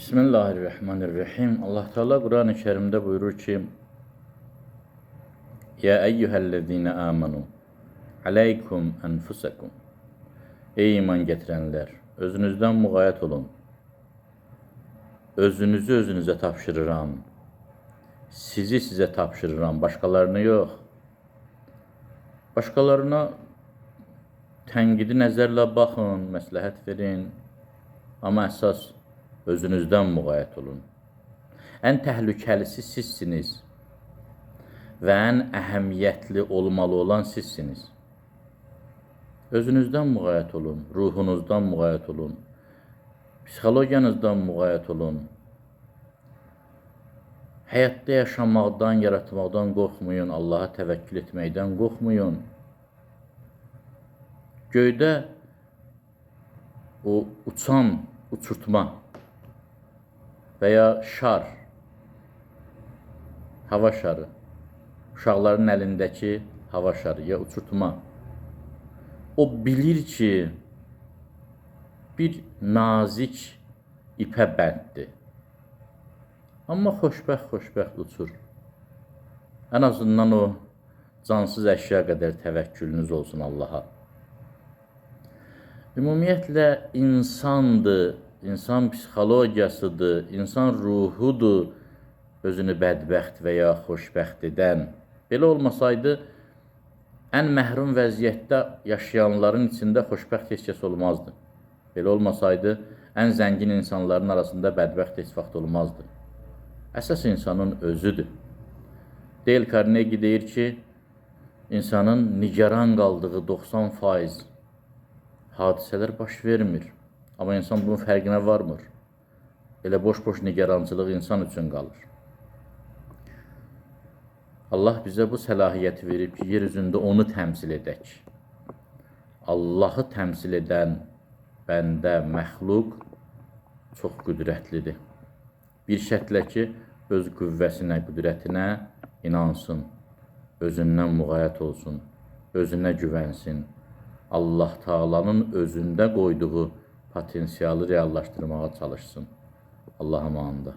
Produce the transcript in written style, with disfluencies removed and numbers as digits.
Bismillahirrahmanirrahim. Allah Teala Kur'an-ı Kerim'de buyurur ki: Ya eyyühellezine amanu aleykum enfusakum. Ey iman getirenler, özünüzden muğayet olun. Özünüzü özünüze tapşırıram. Sizi size tapşırıram, başkalarını yox. Başkalarına tənqidi nəzərlə baxın, məsləhət verin. Amma əsas özünüzdən muğayət olun. Ən təhlükəlisi sizsiniz və ən əhəmiyyətli olmalı olan sizsiniz. Özünüzdən muğayət olun, ruhunuzdan muğayət olun, psixologiyanızdan muğayət olun. Həyatda yaşamaqdan, yaratmaqdan qorxmayın, Allaha təvəkkül etməkdən qorxmayın. Göydə o uçan uçurtma və ya şar, hava şarı, uşaqların əlindəki hava şarı ya uçurtma, o bilir ki, bir nazik ipə bənddir. Amma xoşbəxt uçur. Ən azından o cansız əşya qədər təvəkkülünüz olsun Allaha. Ümumiyyətlə, insandır, insan psixologiyasıdır, insan ruhudur özünü bədbəxt və ya xoşbəxt edən. Belə olmasaydı, ən məhrum vəziyyətdə yaşayanların içində xoşbəxt heç kəs olmazdı. Belə olmasaydı, ən zəngin insanların arasında bədbəxt heç vaxt olmazdı. Əsas insanın özüdür. Dale Carnegie deyir ki, insanın nigaran qaldığı 90% hadisələr baş vermir. Amma insan bunun fərqinə varmır. Elə boş-boş nigarançılıq insan üçün qalır. Allah bizə bu səlahiyyəti verib ki, yer üzündə onu təmsil edək. Allahı təmsil edən bəndə, məxluq çox qüdrətlidir. Bir şərtlə ki, öz qüvvəsinə, qüdrətinə inansın, özündən muğayət olsun, özünə güvənsin. Allah Taala'nın özündə qoyduğu potensialı reallaşdırmağa çalışsın. Allah'a əmanında.